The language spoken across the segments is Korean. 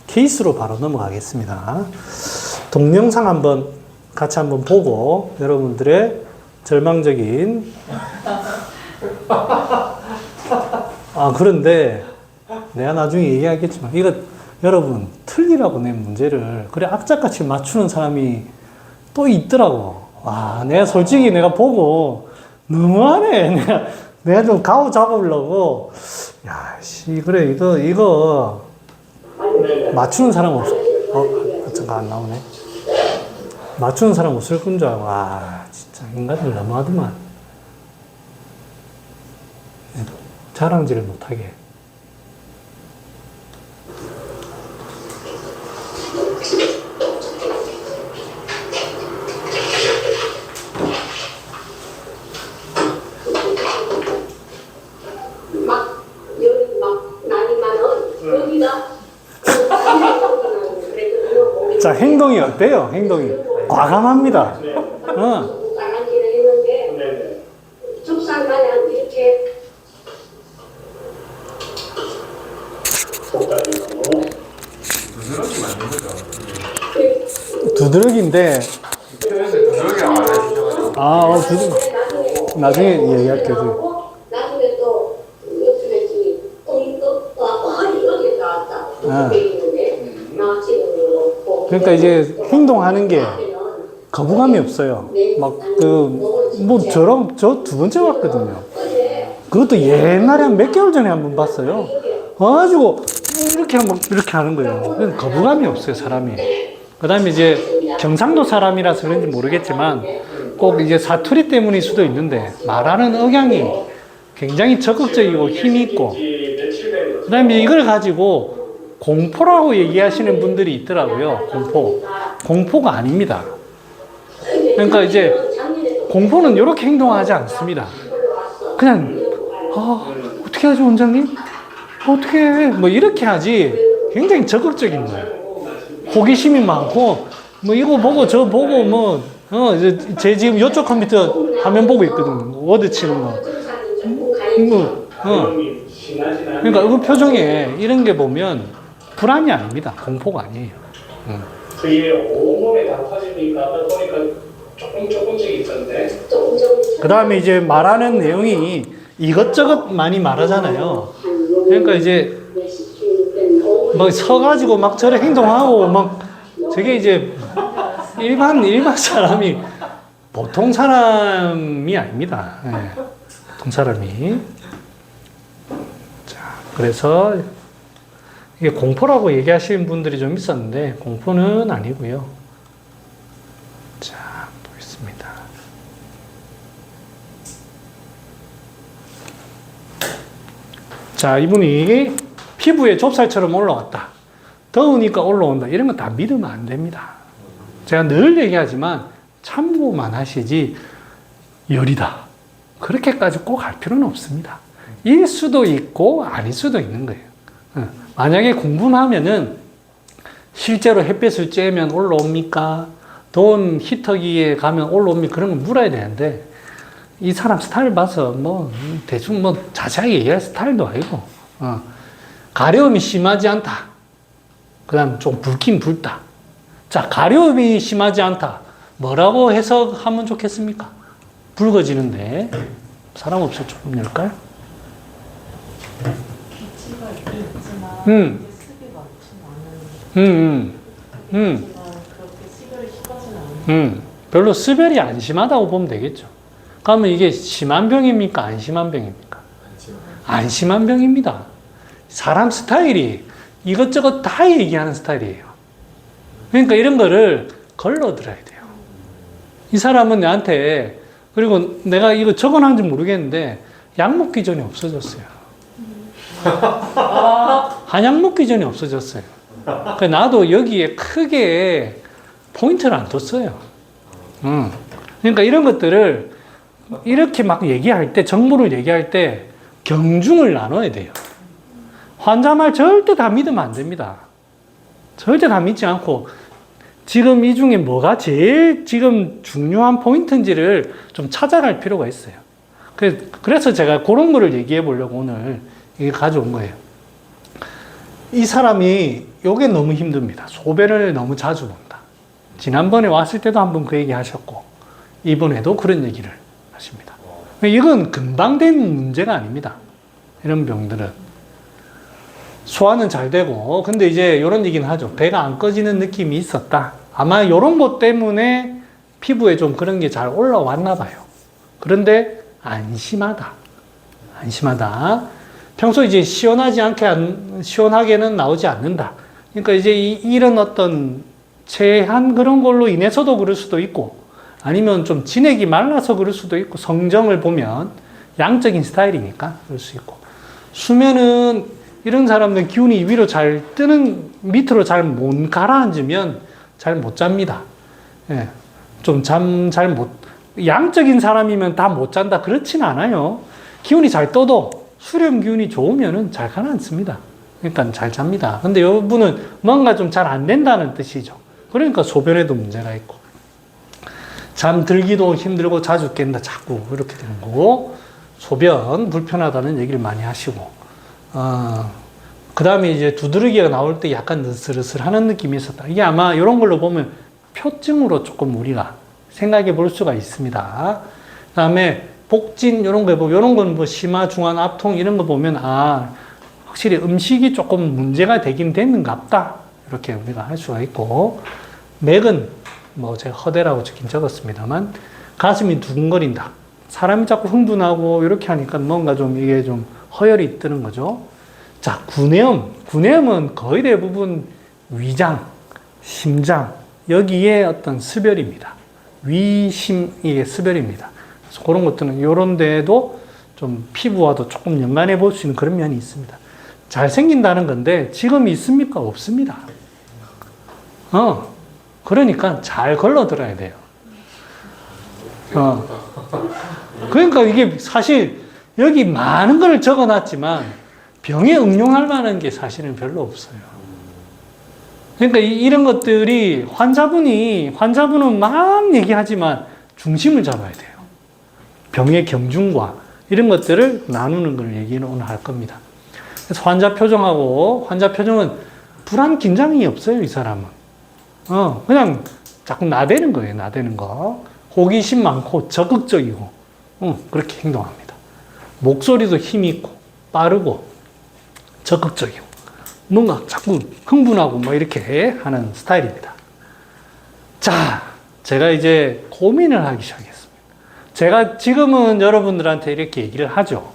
케이스로 바로 넘어가겠습니다. 동영상 같이 한번 보고 여러분들의 절망적인 그런데 내가 나중에 얘기하겠지만 이거 여러분 틀리라고 낸 문제를 그래 악착같이 맞추는 사람이 또 있더라고. 와, 내가 솔직히 내가 보고 너무하네. 내가 좀 가오 잡으려고. 야, 씨, 그래, 이거, 맞추는 사람 잠깐 안 나오네. 맞추는 사람 없을 건 줄 알고. 와, 진짜 인간들 너무하더만. 자랑질을 못하게. 자, 행동이 어때요? 행동이 과감합니다. 두드러기인데 나중에 얘기할게요. 그러니까 이제 행동하는 게 거부감이 없어요. 저 두 번째 봤거든요. 그것도 옛날에 한 몇 개월 전에 한 번 봤어요. 와가지고 이렇게 하는 거예요. 거부감이 없어요, 사람이. 그 다음에 이제 경상도 사람이라서 그런지 모르겠지만 꼭 이제 사투리 때문일 수도 있는데 말하는 억양이 굉장히 적극적이고 힘이 있고, 그 다음에 이걸 가지고 공포라고 얘기하시는 분들이 있더라고요. 공포가 아닙니다. 그러니까 이제 공포는 이렇게 행동하지 않습니다. 그냥 어떻게 하죠, 원장님? 어떻게 해? 뭐 이렇게 하지. 굉장히 적극적인 거예요. 호기심이 많고 이거 보고 저 보고 제 지금 이쪽 컴퓨터 화면 보고 있거든요. 워드 치는 거. 그러니까 그 표정에 이런 게 보면 불안이 아닙니다. 공포가 아니에요. 그게 온몸에 다 퍼지니까 보니까 조금씩 있던데. 그 다음에 이제 말하는 내용이 이것저것 많이 말하잖아요. 그러니까 이제 서가지고 막 저래 행동하고 저게 이제 일반 사람이 보통 사람이 아닙니다. 네. 보통 사람이. 자, 그래서 이게 공포라고 얘기하시는 분들이 좀 있었는데 공포는 아니고요. 자, 보겠습니다. 자, 이분이 피부에 좁쌀처럼 올라왔다. 더우니까 올라온다. 이런 거 다 믿으면 안 됩니다. 제가 늘 얘기하지만 참고만 하시지 열이다. 그렇게까지 꼭 할 필요는 없습니다. 일 수도 있고 아닐 수도 있는 거예요. 만약에 궁금하면은 실제로 햇빛을 쬐면 올라옵니까? 더운 히터기에 가면 올라옵니까? 그런 건 물어야 되는데 이 사람 스타일 봐서 대충 자세하게 얘기할 스타일도 아니고 가려움이 심하지 않다. 그 다음 좀 붉긴 붉다. 자, 가려움이 심하지 않다. 뭐라고 해석하면 좋겠습니까? 붉어지는데 사람 없어 조금 열까요? 별로 스별이 안 심하다고 보면 되겠죠. 그러면 이게 심한 병입니까? 안 심한 병입니까? 안 심한 병입니다. 사람 스타일이 이것저것 다 얘기하는 스타일이에요. 그러니까 이런 거를 걸러들어야 돼요. 이 사람은 나한테, 그리고 내가 이거 적어놨는지 모르겠는데 약 먹기 전에 없어졌어요. 한약 먹기 전에 없어졌어요. 그러니까 나도 여기에 크게 포인트를 안 뒀어요. 그러니까 이런 것들을 이렇게 막 얘기할 때, 정보를 얘기할 때 경중을 나눠야 돼요. 환자 말 절대 다 믿으면 안 됩니다. 절대 다 믿지 않고 지금 이 중에 뭐가 제일 지금 중요한 포인트인지를 좀 찾아갈 필요가 있어요. 그래서 제가 그런 거를 얘기해 보려고 오늘 이게 가져온 거예요. 이 사람이 요게 너무 힘듭니다. 소변을 너무 자주 본다. 지난번에 왔을 때도 한번 그 얘기 하셨고, 이번에도 그런 얘기를 하십니다. 이건 금방 된 문제가 아닙니다. 이런 병들은. 소화는 잘 되고, 근데 이제 이런 얘기는 하죠. 배가 안 꺼지는 느낌이 있었다. 아마 이런 것 때문에 피부에 좀 그런 게 잘 올라왔나 봐요. 그런데 안심하다. 안심하다. 평소 이제 시원하게는 나오지 않는다. 그러니까 이제 이런 어떤 체한 그런 걸로 인해서도 그럴 수도 있고, 아니면 좀 진액이 말라서 그럴 수도 있고, 성정을 보면 양적인 스타일이니까 그럴 수 있고. 수면은 이런 사람들 기운이 위로 잘 뜨는, 밑으로 잘 못 가라앉으면 잘 못 잡니다. 예. 좀 잘 못, 양적인 사람이면 다 못 잔다. 그렇진 않아요. 기운이 잘 떠도 수렴 기운이 좋으면은 잘 가라앉습니다. 그러니까 잘 잡니다. 근데 이분은 뭔가 좀 잘 안 된다는 뜻이죠. 그러니까 소변에도 문제가 있고, 잠들기도 힘들고 자주 깬다. 자꾸 이렇게 되는 거고, 소변 불편하다는 얘기를 많이 하시고, 그 다음에 이제 두드러기가 나올 때 약간 느슬느슬 하는 느낌이 있었다. 이게 아마 이런 걸로 보면 표증으로 조금 우리가 생각해 볼 수가 있습니다. 그 다음에 복진 이런 거 보면, 이런 건 뭐 심화, 중환, 압통 이런 거 보면, 확실히 음식이 조금 문제가 되긴 됐는갑다. 이렇게 우리가 할 수가 있고, 맥은 뭐 제가 허대라고 적었습니다만, 가슴이 두근거린다. 사람이 자꾸 흥분하고 이렇게 하니까 뭔가 좀 이게 좀 허열이 뜨는 거죠. 자, 구내염. 구내염은 거의 대부분 위장, 심장, 여기에 어떤 습열입니다. 위심, 이게 습열입니다. 그래서 그런 것들은 이런 데에도 좀 피부와도 조금 연관해 볼 수 있는 그런 면이 있습니다. 잘 생긴다는 건데 지금 있습니까? 없습니다. 그러니까 잘 걸러 들어야 돼요. 그러니까 이게 사실 여기 많은 걸 적어 놨지만 병에 응용할 만한 게 사실은 별로 없어요. 그러니까 이런 것들이 환자분은 막 얘기하지만 중심을 잡아야 돼요. 병의 경중과 이런 것들을 나누는 걸 얘기는 오늘 할 겁니다. 그래서 환자 표정은 불안, 긴장이 없어요, 이 사람은. 그냥 자꾸 나대는 거예요, 나대는 거. 호기심 많고 적극적이고, 그렇게 행동합니다. 목소리도 힘있고, 빠르고, 적극적이고, 뭔가 자꾸 흥분하고 뭐 이렇게 하는 스타일입니다. 자, 제가 이제 고민을 하기 시작했습니다. 제가 지금은 여러분들한테 이렇게 얘기를 하죠.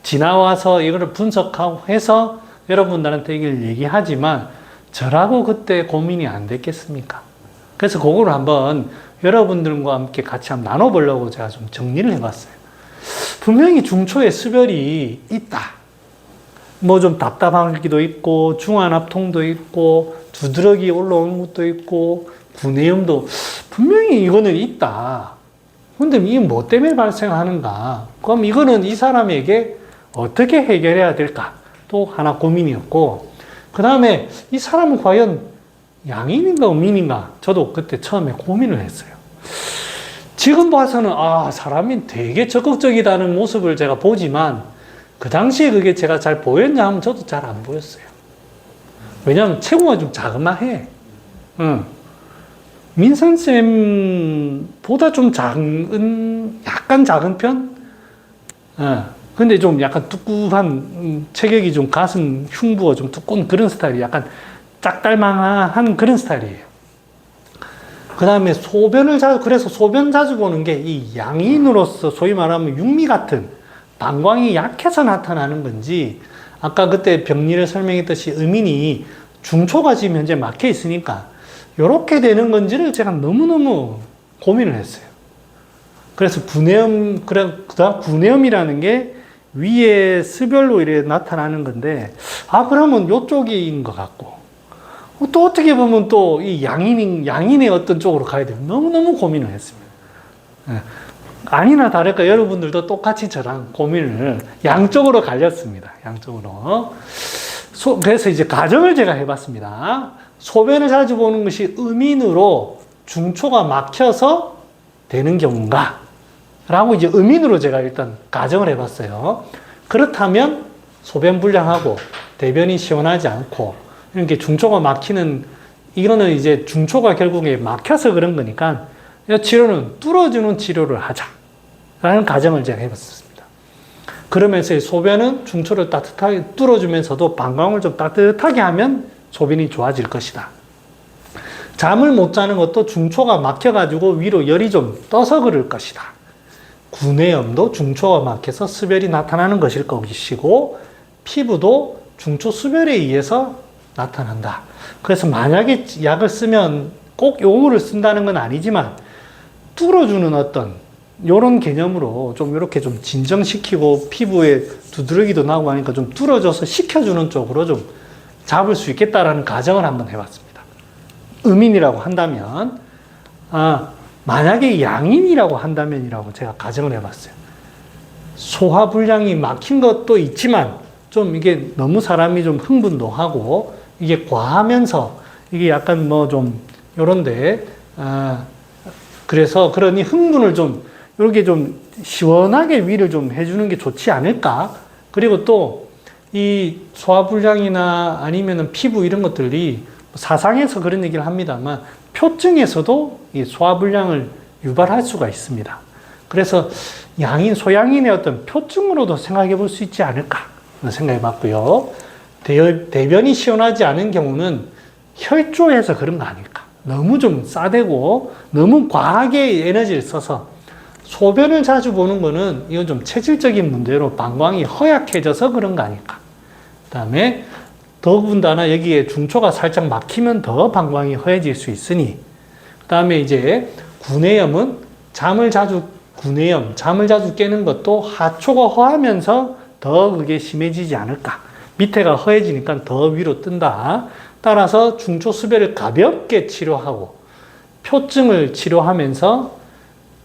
지나와서 이거를 분석하고 해서 여러분들한테 이걸 얘기하지만 저라고 그때 고민이 안 됐겠습니까? 그래서 그거를 한번 여러분들과 함께 같이 한번 나눠보려고 제가 좀 정리를 해봤어요. 분명히 중초에 수별이 있다. 뭐 좀 답답하기도 있고, 중환압통도 있고, 두드러기 올라오는 것도 있고, 구내염도 분명히 이거는 있다. 근데 이게 뭐 때문에 발생하는가? 그럼 이거는 이 사람에게 어떻게 해결해야 될까? 또 하나 고민이었고, 그 다음에 이 사람은 과연 양인인가 음인인가? 저도 그때 처음에 고민을 했어요. 지금 봐서는 사람이 되게 적극적이다는 모습을 제가 보지만 그 당시에 그게 제가 잘 보였냐 하면 저도 잘 안 보였어요. 왜냐하면 체구가 좀 자그마해. 민선쌤보다 좀 약간 작은 편? 근데 좀 약간 뚜꾸한, 체격이 좀 가슴 흉부가 좀 두꺼운 그런 스타일이 약간 짝달망한 그런 스타일이에요. 그 다음에 그래서 소변 자주 보는 게 이 양인으로서 소위 말하면 육미 같은 방광이 약해서 나타나는 건지, 아까 그때 병리를 설명했듯이 음인이 중초가 지금 현재 막혀 있으니까 이렇게 되는 건지를 제가 너무너무 고민을 했어요. 그래서 구내염, 그다음 구내염이라는 게 위에 습열로 이렇게 나타나는 건데, 그러면 이쪽인 것 같고, 또 어떻게 보면 또 이 양인의 어떤 쪽으로 가야 돼요. 너무너무 고민을 했습니다. 아니나 다를까 여러분들도 똑같이 저랑 고민을 양쪽으로 갈렸습니다. 양쪽으로. 그래서 이제 가정을 제가 해봤습니다. 소변을 자주 보는 것이 음인으로 중초가 막혀서 되는 경우인가? 라고 이제 음인으로 제가 일단 가정을 해봤어요. 그렇다면 소변 불량하고 대변이 시원하지 않고 이렇게 중초가 막히는 이거는 이제 중초가 결국에 막혀서 그런 거니까 이 치료는 뚫어주는 치료를 하자라는 가정을 제가 해봤습니다. 그러면서 소변은 중초를 따뜻하게 뚫어주면서도 방광을 좀 따뜻하게 하면 소변이 좋아질 것이다. 잠을 못 자는 것도 중초가 막혀가지고 위로 열이 좀 떠서 그럴 것이다. 구내염도 중초가 막혀서 수별이 나타나는 것일 것이고 피부도 중초 수별에 의해서 나타난다. 그래서 만약에 약을 쓰면 꼭 요거를 쓴다는 건 아니지만 뚫어주는 어떤 요런 개념으로 좀 이렇게 좀 진정시키고 피부에 두드러기도 나고 하니까 좀 뚫어줘서 식혀주는 쪽으로 좀 잡을 수 있겠다라는 가정을 한번 해봤습니다. 음인이라고 한다면 만약에 양인이라고 한다면이라고 제가 가정을 해봤어요. 소화불량이 막힌 것도 있지만 좀 이게 너무 사람이 좀 흥분도 하고 이게 과하면서 이게 약간 뭐 좀 요런데 그래서 그러니 흥분을 좀 이렇게 좀 시원하게 위를 좀 해주는 게 좋지 않을까. 그리고 또 이 소화불량이나 아니면은 피부 이런 것들이 사상에서 그런 얘기를 합니다만 표증에서도 이 소화불량을 유발할 수가 있습니다. 그래서 양인, 소양인의 어떤 표증으로도 생각해 볼 수 있지 않을까 생각해 봤고요. 대변이 시원하지 않은 경우는 혈조해서 그런 거 아닐까. 너무 좀 싸대고 너무 과하게 에너지를 써서 소변을 자주 보는 거는 이건 좀 체질적인 문제로 방광이 허약해져서 그런 거 아닐까. 그 다음에 더군다나 여기에 중초가 살짝 막히면 더 방광이 허해질 수 있으니 그 다음에 이제 구내염은 잠을 자주 깨는 것도 하초가 허하면서 더 그게 심해지지 않을까. 밑에가 허해지니까 더 위로 뜬다. 따라서 중초 수별을 가볍게 치료하고 표증을 치료하면서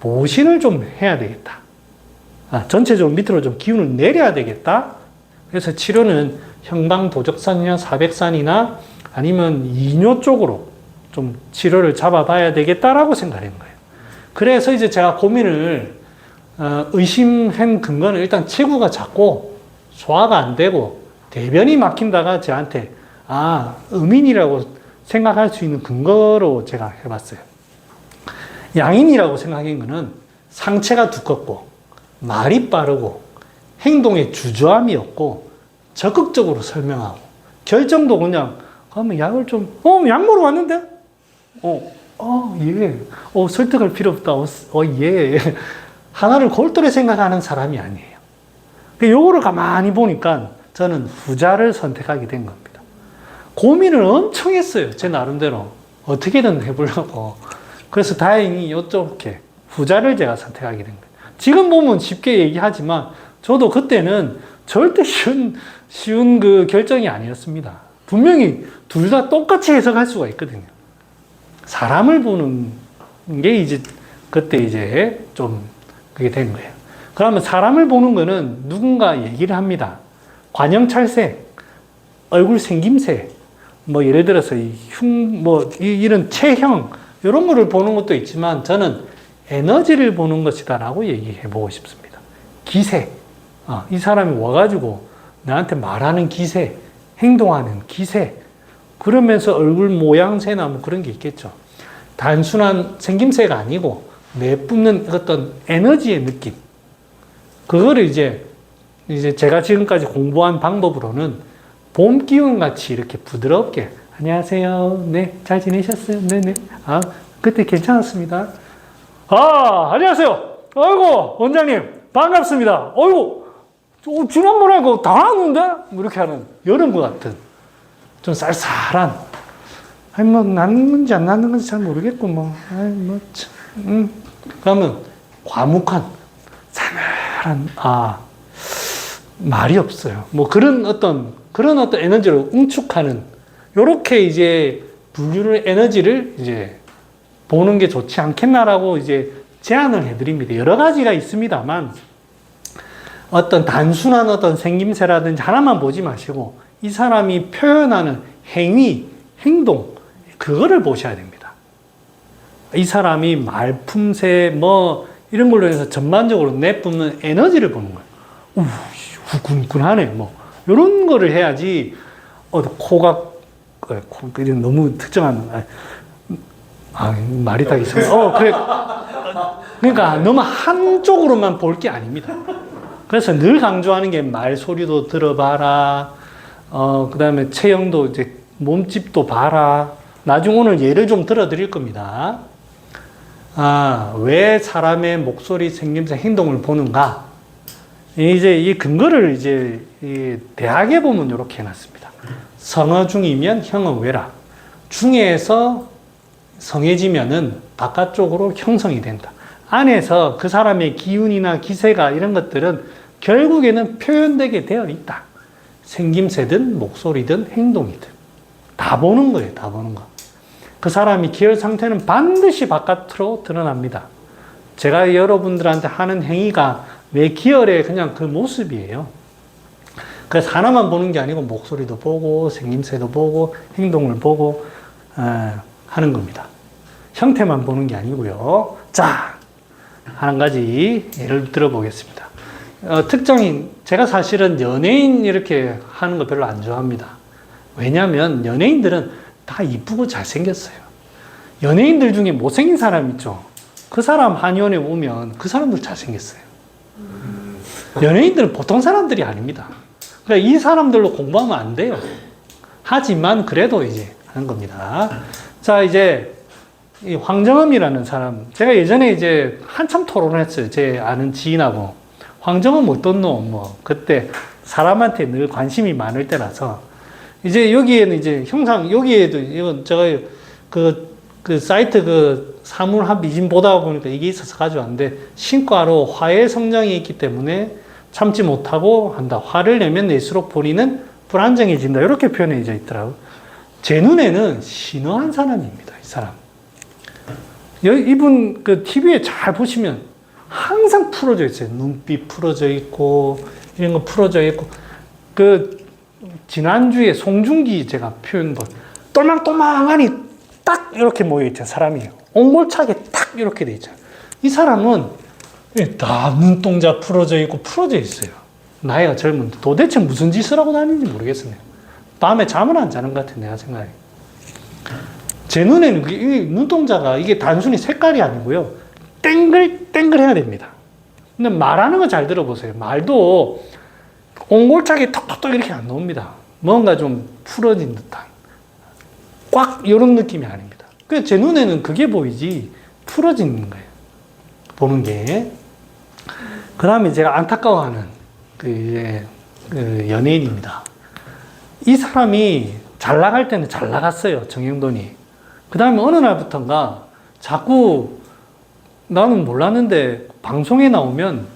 보신을 좀 해야 되겠다. 전체적으로 밑으로 좀 기운을 내려야 되겠다. 그래서 치료는 형방도적산이나 사백산이나 아니면 이뇨 쪽으로 좀 치료를 잡아봐야 되겠다라고 생각한 거예요. 그래서 이제 제가 고민을 의심한 근거는 일단 체구가 작고 소화가 안 되고 대변이 막힌다가 저한테 음인이라고 생각할 수 있는 근거로 제가 해봤어요. 양인이라고 생각한 거는 상체가 두껍고 말이 빠르고 행동에 주저함이 없고 적극적으로 설명하고 결정도 그냥 가면 약을 좀 약 먹으러 왔는데 예. 설득할 필요 없다. 예. 하나를 골똘히 생각하는 사람이 아니에요. 요거를 가만히 보니까 저는 후자를 선택하게 된 겁니다. 고민을 엄청 했어요. 제 나름대로. 어떻게든 해보려고. 그래서 다행히 이쪽에 후자를 제가 선택하게 된 거예요. 지금 보면 쉽게 얘기하지만 저도 그때는 절대 쉬운 그 결정이 아니었습니다. 분명히 둘 다 똑같이 해석할 수가 있거든요. 사람을 보는 게 이제 그때 이제 좀 그게 된 거예요. 그러면 사람을 보는 거는 누군가 얘기를 합니다. 관형찰색, 얼굴 생김새, 뭐 예를 들어서 이런 체형 이런 거를 보는 것도 있지만 저는 에너지를 보는 것이다라고 얘기해 보고 싶습니다. 기세, 이 사람이 와가지고 나한테 말하는 기세, 행동하는 기세, 그러면서 얼굴 모양새나 뭐 그런 게 있겠죠. 단순한 생김새가 아니고 내뿜는 어떤 에너지의 느낌. 그거를 이제 제가 지금까지 공부한 방법으로는 봄 기운 같이 이렇게 부드럽게 안녕하세요. 네, 잘 지내셨어요? 네네. 그때 괜찮았습니다. 안녕하세요. 아이고, 원장님, 반갑습니다. 아이고, 지난번에 그거 다 왔는데? 뭐 이렇게 하는, 여름과 같은, 좀 쌀쌀한, 뭐, 낫는지 안 낫는 건지 잘 모르겠고, 그러면, 과묵한, 사늘한, 말이 없어요. 뭐, 그런 어떤 에너지를 응축하는, 요렇게 이제, 분류의 에너지를 이제, 보는 게 좋지 않겠나라고 이제 제안을 해드립니다. 여러 가지가 있습니다만 어떤 단순한 어떤 생김새라든지 하나만 보지 마시고 이 사람이 표현하는 행위, 행동 그거를 보셔야 됩니다. 이 사람이 말품새 뭐 이런 걸로 해서 전반적으로 내뿜는 에너지를 보는 거예요. 후끈끈하네 뭐 이런 거를 해야지, 코가, 이런 너무 특정한, 말이 딱 있어요. 그래. 그러니까 너무 한쪽으로만 볼 게 아닙니다. 그래서 늘 강조하는 게 말소리도 들어봐라. 그 다음에 체형도 이제 몸집도 봐라. 나중 오늘 예를 좀 들어드릴 겁니다. 왜 사람의 목소리, 생김새, 행동을 보는가? 이제 이 근거를 이제 이 대학에 보면 이렇게 해놨습니다. 성어 중이면 형어 외라. 중에서 성해지면은 바깥쪽으로 형성이 된다. 안에서 그 사람의 기운이나 기세가 이런 것들은 결국에는 표현되게 되어 있다. 생김새든 목소리든 행동이든. 다 보는 거예요, 다 보는 거. 그 사람이 기혈 상태는 반드시 바깥으로 드러납니다. 제가 여러분들한테 하는 행위가 내 기혈의 그냥 그 모습이에요. 그래서 하나만 보는 게 아니고 목소리도 보고 생김새도 보고 행동을 보고 하는 겁니다. 형태만 보는 게 아니고요. 자, 한 가지 예를 들어보겠습니다. 특정인, 제가 사실은 연예인 이렇게 하는 거 별로 안 좋아합니다. 왜냐하면 연예인들은 다 이쁘고 잘생겼어요. 연예인들 중에 못생긴 사람 있죠. 그 사람 한의원에 오면 그 사람들 잘생겼어요. 연예인들은 보통 사람들이 아닙니다. 그러니까 이 사람들로 공부하면 안 돼요. 하지만 그래도 이제 하는 겁니다. 자, 이제 이 황정음이라는 사람, 제가 예전에 이제 한참 토론을 했어요. 제 아는 지인하고. 황정음 어떤 놈, 그때 사람한테 늘 관심이 많을 때라서. 이제 여기에는 이제 형상, 여기에도, 이건 제가 그 사이트 그 사물 미진 보다 보니까 이게 있어서 가져왔는데, 신과로 화의 성장이 있기 때문에 참지 못하고 한다. 화를 내면 낼수록 본인은 불안정해진다. 이렇게 표현해 있더라고요. 제 눈에는 신어한 사람입니다, 이 사람. 이분 그 TV에 잘 보시면 항상 풀어져 있어요. 눈빛 풀어져 있고, 이런 거 풀어져 있고. 지난주에 송중기 제가 표현 똘망똘망하니 딱 이렇게 모여있죠, 사람이. 옹골차게 딱 이렇게 돼 있죠. 이 사람은 다 눈동자 풀어져 있고 풀어져 있어요. 나이가 젊은데 도대체 무슨 짓을 하고 다니는지 모르겠어요. 밤에 잠을 안 자는 것 같아요, 내가 생각해. 제 눈에는 이 눈동자가 이게 단순히 색깔이 아니고요. 땡글 해야 됩니다. 근데 말하는 거 잘 들어보세요. 말도 옹골차게 톡톡톡 이렇게 안 나옵니다. 뭔가 좀 풀어진 듯한. 꽉 이런 느낌이 아닙니다. 그래서 제 눈에는 그게 보이지 풀어지는 거예요. 보는 게. 그 다음에 제가 안타까워하는 그 연예인입니다. 이 사람이 잘 나갈 때는 잘 나갔어요. 정영돈이. 그 다음에 어느 날부터인가 자꾸 나는 몰랐는데 방송에 나오면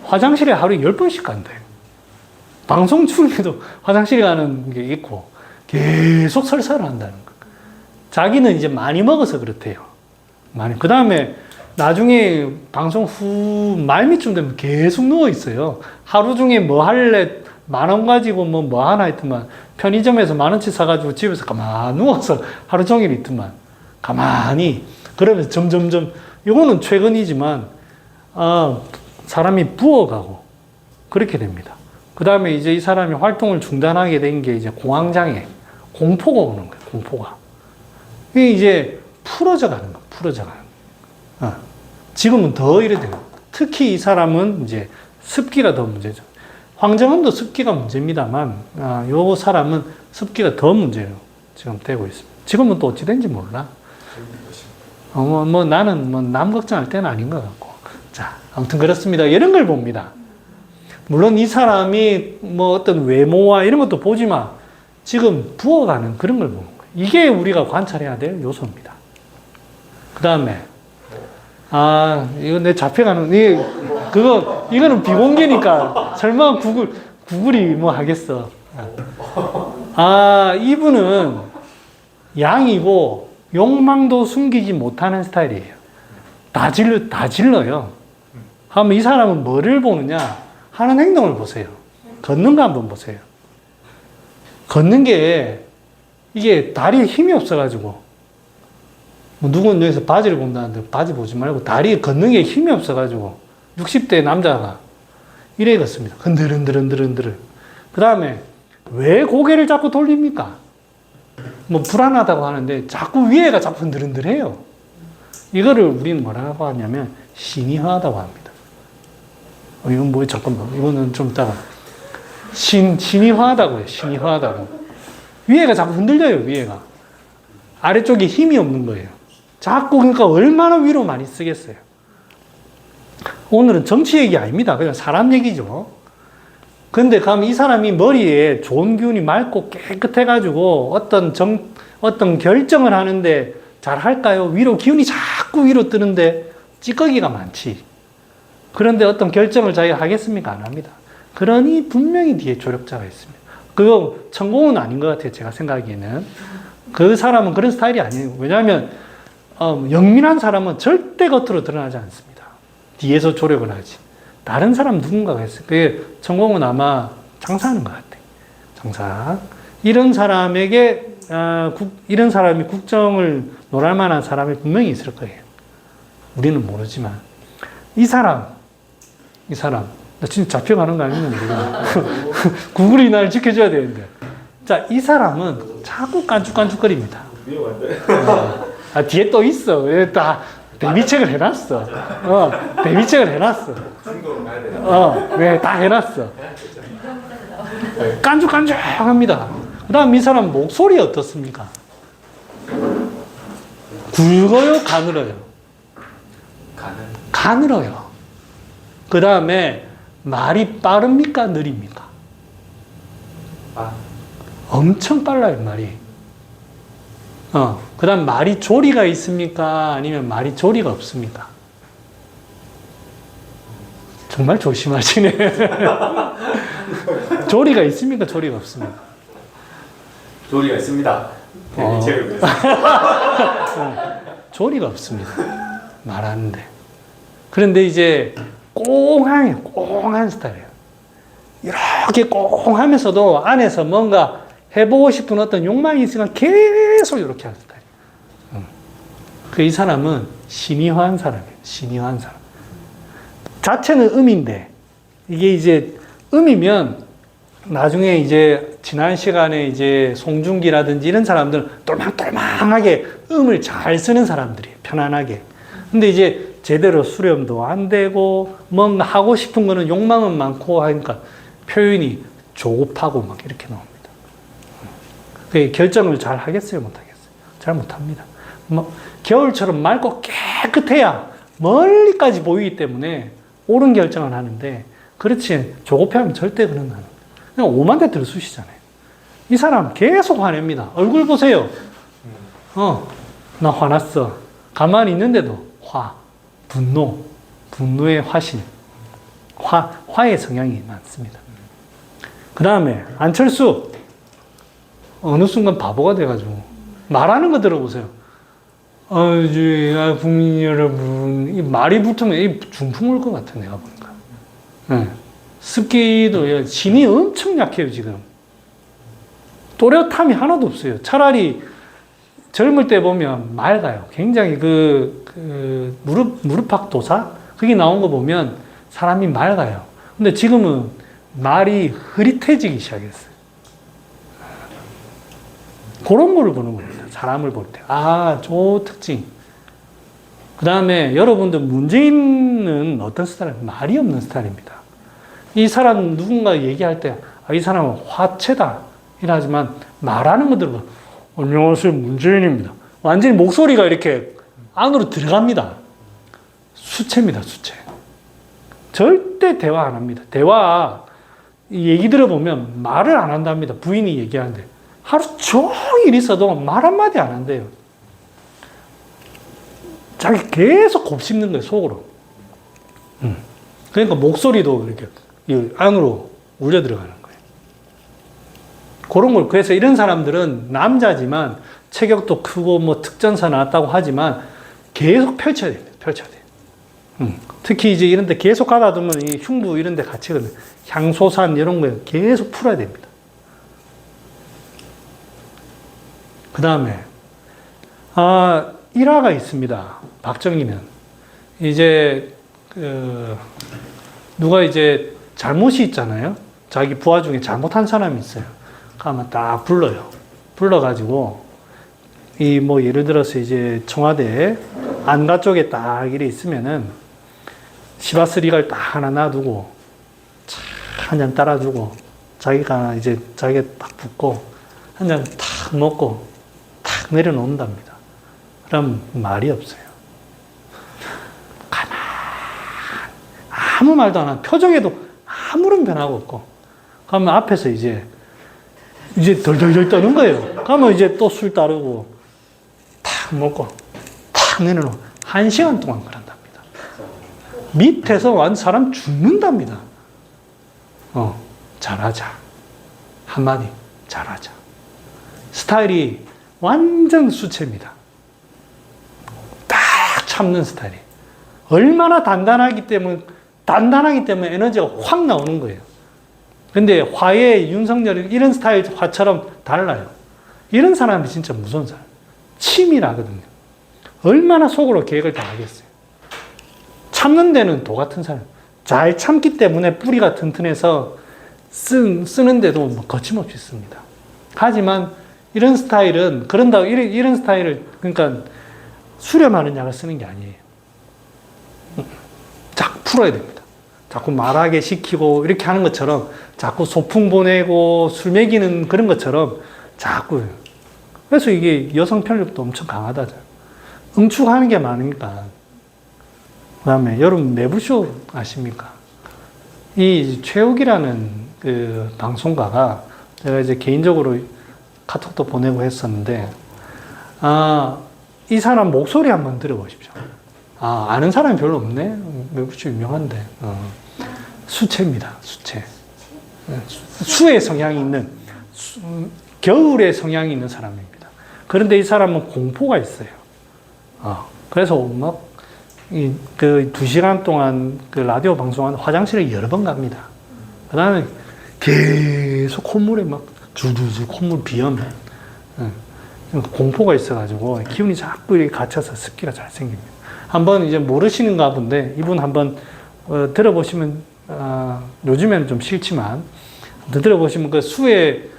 화장실에 하루에 10번씩 간대요. 방송 중에도 화장실에 가는 게 있고 계속 설사를 한다는 거. 자기는 이제 많이 먹어서 그렇대요. 그 다음에 나중에 방송 후 말미쯤 되면 계속 누워 있어요. 하루 중에 뭐 할래? 10,000원 가지고 뭐 하나 있더만 편의점에서 10,000원치 사가지고 집에서 가만히 누워서 하루 종일 있더만 가만히. 그러면서 점점점 이거는 최근이지만 사람이 부어가고 그렇게 됩니다. 그 다음에 이제 이 사람이 활동을 중단하게 된 게 이제 공황장애, 공포가 오는 거예요. 공포가. 이게 이제 풀어져 가는 거예요. 풀어져 가는 거예요. 지금은 더 이래 돼요. 특히 이 사람은 이제 습기가 더 문제죠. 황정음도 습기가 문제입니다만, 요 사람은 습기가 더 문제로 지금 되고 있습니다. 지금은 또 어찌 된지 몰라. 나는 남 걱정할 때는 아닌 것 같고. 자, 아무튼 그렇습니다. 이런 걸 봅니다. 물론 이 사람이 어떤 외모와 이런 것도 보지만 지금 부어가는 그런 걸 보는 거예요. 이게 우리가 관찰해야 될 요소입니다. 그 다음에, 이거 내 잡혀가는, 이거는 비공개니까 설마 구글이 뭐 하겠어. 이분은 양이고 욕망도 숨기지 못하는 스타일이에요. 다 질러요. 하면 이 사람은 뭐를 보느냐? 하는 행동을 보세요. 걷는 거 한번 보세요. 걷는 게 이게 다리에 힘이 없어가지고 누구는 여기서 바지를 본다는데 바지 보지 말고 다리에 걷는 게 힘이 없어가지고 60대 남자가 이래 걷습니다. 흔들흔들. 그 다음에 왜 고개를 자꾸 돌립니까? 뭐 불안하다고 하는데 자꾸 위에가 자꾸 흔들흔들해요. 이거를 우리는 뭐라고 하냐면 신이화하다고 합니다. 이건 뭐예요? 잠깐만. 이거는 좀 이따가. 신이화하다고 해요. 신이화하다고. 위에가 자꾸 흔들려요, 위에가. 아래쪽에 힘이 없는 거예요. 자꾸 그러니까 얼마나 위로 많이 쓰겠어요. 오늘은 정치 얘기 아닙니다. 그냥 사람 얘기죠. 근데 그럼 이 사람이 머리에 좋은 기운이 맑고 깨끗해가지고 어떤 결정을 하는데 잘 할까요? 위로 기운이 자꾸 위로 뜨는데 찌꺼기가 많지. 그런데 어떤 결정을 자기가 하겠습니까? 안 합니다. 그러니 분명히 뒤에 조력자가 있습니다. 그거 천공은 아닌 것 같아요. 제가 생각하기에는. 그 사람은 그런 스타일이 아니에요. 왜냐하면 영민한 사람은 절대 겉으로 드러나지 않습니다. 뒤에서 조력을 하지. 다른 사람 누군가가 있어요. 그게 천공은 아마 장사하는 것 같아요. 장사. 이런 사람에게 이런 사람이 국정을 논할 만한 사람이 분명히 있을 거예요. 우리는 모르지만 이 사람 나 진짜 잡혀가는 거 아니면 구글이 나를 지켜줘야 되는데 자, 이 사람은 자꾸 깐죽깐죽거립니다. 뒤에 또 있어. 다 대비책을 해놨어. 대비책을 해놨어. 왜 다 해놨어. 깐죽깐죽합니다. 그 다음 이 사람 목소리 어떻습니까? 굵어요? 가늘어요? 가늘어요. 그 다음에 말이 빠릅니까? 느립니까? 엄청 빨라요, 말이. 그 다음 말이 조리가 있습니까? 아니면 말이 조리가 없습니까? 정말 조심하시네. 조리가 있습니까? 조리가 없습니까? 조리가 있습니다. 대비책을 조리가 없습니다. 말하는데. 그런데 이제 꽁한 스타일이에요. 이렇게 꽁하면서도 안에서 뭔가 해보고 싶은 어떤 욕망이 있으면 계속 이렇게 하는 스타일이에요. 이 사람은 신이화한 사람이에요. 신이화한 사람. 자체는 음인데, 이게 이제 음이면 나중에 이제 지난 시간에 이제 송중기라든지 이런 사람들은 똘망똘망하게 음을 잘 쓰는 사람들이에요. 편안하게. 근데 이제 제대로 수렴도 안 되고 뭔가 하고 싶은 거는 욕망은 많고 하니까 표현이 조급하고 막 이렇게 나옵니다. 결정을 잘 하겠어요? 못 하겠어요? 잘 못 합니다. 겨울처럼 맑고 깨끗해야 멀리까지 보이기 때문에 옳은 결정을 하는데 그렇지 조급해하면 절대 그런 거 아닙니다. 그냥 오만대 들쑤시잖아요. 이 사람 계속 화냅니다. 얼굴 보세요. 나 화났어. 가만히 있는데도 분노의 화신. 화의 성향이 많습니다. 그 다음에 안철수. 어느 순간 바보가 돼가지고 말하는 거 들어보세요. 국민 여러분, 이 말이 붙으면 이 중풍 올 것 같아, 내가 보니까. 네. 습기도, 진이 엄청 약해요, 지금. 또렷함이 하나도 없어요. 차라리 젊을 때 보면 맑아요. 굉장히 무릎팍 도사? 그게 나온 거 보면 사람이 맑아요. 근데 지금은 말이 흐릿해지기 시작했어요. 그런 걸 보는 겁니다. 사람을 볼 때. 저 특징. 그 다음에 여러분들 문재인은 어떤 스타일이에요? 말이 없는 스타일입니다. 이 사람 누군가 얘기할 때, 이 사람은 화채다. 이러지만 말하는 거 들어봐. 안녕하세요. 문재인입니다. 완전히 목소리가 이렇게 안으로 들어갑니다. 수채입니다. 수채. 절대 대화 안 합니다. 얘기 들어보면 말을 안 한답니다. 부인이 얘기하는데. 하루 종일 있어도 말 한마디 안 한대요. 자기 계속 곱씹는 거예요, 속으로. 그러니까 목소리도 이렇게 안으로 울려 들어가는 거예요. 그런 걸, 그래서 이런 사람들은 남자지만 체격도 크고 뭐 특전사 나왔다고 하지만 계속 펼쳐야 됩니다. 펼쳐야 돼요. 특히 이제 이런 데 계속 가다 두면 이 흉부 이런 데 갇히거든요. 향소산 이런 거 계속 풀어야 됩니다. 그 다음에, 일화가 있습니다. 박정희는. 이제, 누가 이제 잘못이 있잖아요. 자기 부하 중에 잘못한 사람이 있어요. 가면 딱 불러요. 불러가지고, 이 뭐 예를 들어서 이제 청와대 안가 쪽에 딱 이래 있으면은 시바스리갈 딱 하나 놔두고 한 잔 따라주고 자기가 딱 붓고 한 잔 탁 먹고 탁 내려놓는답니다. 그럼 말이 없어요. 가만 아무 말도 안 하고 표정에도 아무런 변화가 없고 그러면 앞에서 이제 덜덜덜 떠는 거예요. 그러면 이제 또 술 따르고 탁 먹고 탁 내려놓고 1시간 동안 그런답니다. 밑에서 완 사람 죽는답니다. 잘하자. 한마디, 잘하자. 스타일이 완전 수채입니다. 딱 참는 스타일이. 얼마나 단단하기 때문에 에너지가 확 나오는 거예요. 근데 화의 윤석열이 이런 스타일 화처럼 달라요. 이런 사람이 진짜 무서운 사람. 치밀하거든요. 얼마나 속으로 계획을 다 하겠어요. 참는 데는 도 같은 사람. 잘 참기 때문에 뿌리가 튼튼해서 쓰는데도 뭐 거침없이 씁니다. 하지만 이런 스타일은 그런다고 이런 스타일을 그러니까 수렴하는 약을 쓰는 게 아니에요. 자꾸 풀어야 됩니다. 자꾸 말하게 시키고 이렇게 하는 것처럼 자꾸 소풍 보내고 술 먹이는 그런 것처럼 자꾸 그래서 이게 여성 편력도 엄청 강하다죠. 응축하는 게 많으니까. 그 다음에 여러분 매부쇼 아십니까? 이 최욱이라는 그 방송가가 제가 이제 개인적으로 카톡도 보내고 했었는데, 이 사람 목소리 한번 들어보십시오. 아는 사람이 별로 없네? 매부쇼 유명한데. 수채입니다, 수채. 수의 성향이 있는, 겨울의 성향이 있는 사람입니다. 그런데 이 사람은 공포가 있어요. 그래서 막, 그 2시간 동안 그 라디오 방송하는 화장실에 여러 번 갑니다. 그 다음에 계속 콧물에 막 줄줄줄 콧물 비염. 공포가 있어가지고 기운이 자꾸 이렇게 갇혀서 습기가 잘 생깁니다. 한번 이제 모르시는가 본데 이분 한번 들어보시면, 요즘에는 좀 싫지만, 들어보시면 그 수의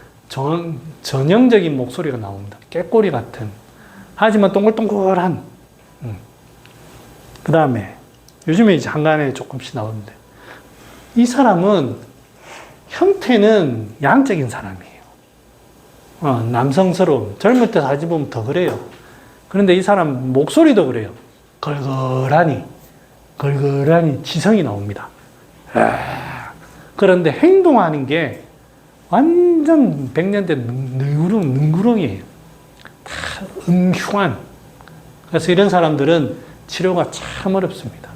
전형적인 목소리가 나옵니다. 깨꼬리 같은. 하지만 동글동글한. 그 다음에 요즘에 이제 한간에 조금씩 나오는데 이 사람은 형태는 양적인 사람이에요. 남성스러운 젊을 때 사진 보면 더 그래요. 그런데 이 사람 목소리도 그래요. 걸걸하니 지성이 나옵니다. 그런데 행동하는 게 완전 100년대 능구렁이에요. 다 음흉한. 그래서 이런 사람들은 치료가 참 어렵습니다.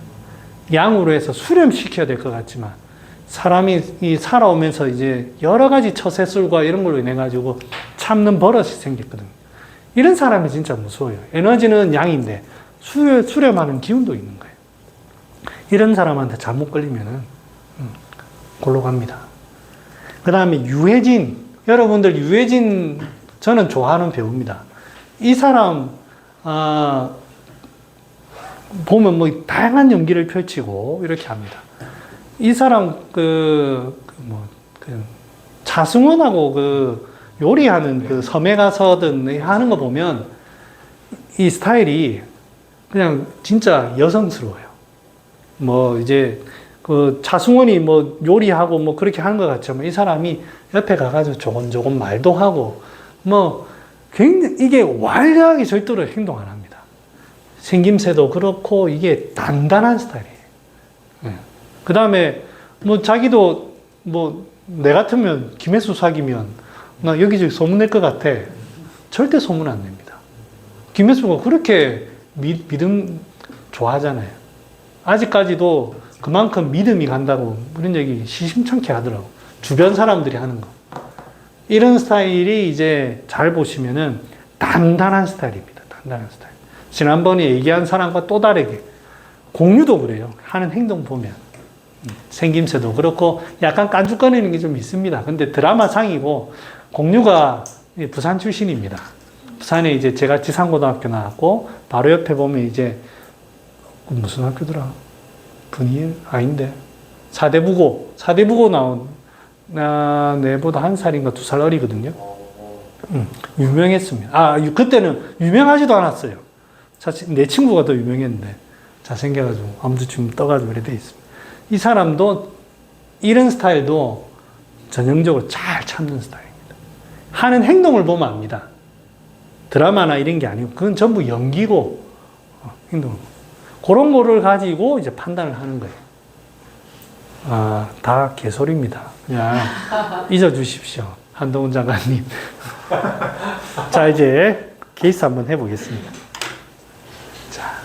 양으로 해서 수렴시켜야 될 것 같지만 사람이 살아오면서 이제 여러 가지 처세술과 이런 걸로 인해 가지고 참는 버릇이 생겼거든요. 이런 사람이 진짜 무서워요. 에너지는 양인데 수렴하는 기운도 있는 거예요. 이런 사람한테 잘못 걸리면은 골로 갑니다. 그 다음에 유해진. 여러분들 유해진 저는 좋아하는 배우입니다. 이 사람 보면 뭐 다양한 연기를 펼치고 이렇게 합니다. 이 사람 차승원하고 요리하는 그 섬에 가서든 하는 거 보면 이 스타일이 그냥 진짜 여성스러워요. 뭐 이제 그 차승원이 뭐 요리하고 뭐 그렇게 하는 것 같지만 이 사람이 옆에 가가지고 조곤조곤 말도 하고 뭐 굉장히 이게 완벽하게 절대로 행동 안 합니다. 생김새도 그렇고 이게 단단한 스타일이에요. 그 다음에 뭐 자기도 뭐 내 같으면 김혜수 사귀면 나 여기저기 소문낼 것 같아. 절대 소문 안 냅니다. 김혜수가 그렇게 믿음 좋아하잖아요. 아직까지도 그만큼 믿음이 간다고 그런 얘기 시심찮게 하더라고. 주변 사람들이 하는 거. 이런 스타일이 이제 잘 보시면은 단단한 스타일입니다. 단단한 스타일. 지난번에 얘기한 사람과 또 다르게 공유도 그래요. 하는 행동 보면 생김새도 그렇고 약간 깐죽거리는 게 좀 있습니다. 근데 드라마 상이고 공유가 부산 출신입니다. 부산에 이제 제가 지상고등학교 나왔고 바로 옆에 보면 이제 무슨 학교더라? 분이엘 아닌데 사대부고 나온 내보다 1살인가 2살 어리거든요. 유명했습니다. 그때는 유명하지도 않았어요. 내 친구가 더 유명했는데 잘생겨가지고 아무튼 지금 떠가지고 이렇게 돼 있습니다. 이 사람도 이런 스타일도 전형적으로 잘 찾는 스타일입니다. 하는 행동을 보면 압니다. 드라마나 이런 게 아니고 그건 전부 연기고 행동. 그런 거를 가지고 이제 판단을 하는 거예요. 다 개소리입니다. 그냥 잊어주십시오. 한동훈 장관님. 자, 이제 케이스 한번 해보겠습니다. 자,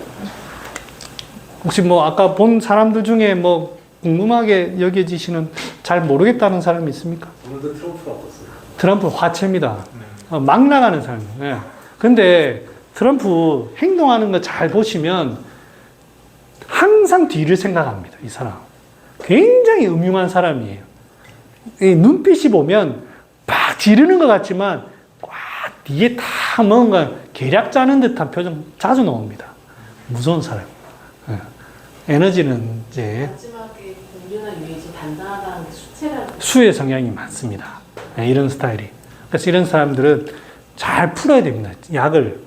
혹시 뭐 아까 본 사람들 중에 뭐 궁금하게 여겨지시는 잘 모르겠다는 사람이 있습니까? 오늘도 트럼프가 어떻어요? 트럼프 화채입니다. 막 나가는 사람이에요. 예. 근데 트럼프 행동하는 거 잘 보시면 항상 뒤를 생각합니다. 이 사람. 굉장히 음흉한 사람이에요. 이 눈빛이 보면 막 지르는 것 같지만 꽉 뒤에 다 뭔가 계략 짜는 듯한 표정 자주 나옵니다. 무서운 사람입니다. 예. 에너지는 이제 마지막에 공유나 유해지 단단하다는 게 수체라고. 수의 성향이 많습니다. 예, 이런 스타일이. 그래서 이런 사람들은 잘 풀어야 됩니다. 약을.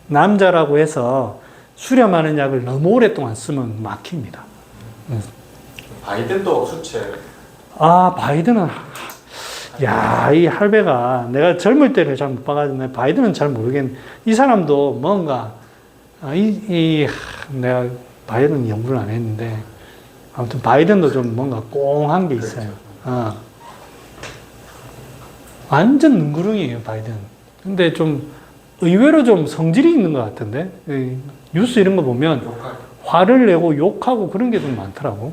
남자라고 해서 수렴하는 약을 너무 오랫동안 쓰면 막힙니다. 바이든도 수체. 바이든은, 이 할배가 내가 젊을 때를 잘 못 봐가지고, 바이든은 잘 모르겠는데, 이 사람도 뭔가, 내가 바이든 연구를 안 했는데, 아무튼 바이든도 좀 뭔가 꽁한 게 있어요. 완전 능구렁이에요, 바이든. 근데 좀 의외로 좀 성질이 있는 것 같은데, 뉴스 이런 거 보면 화를 내고 욕하고 그런 게 좀 많더라고.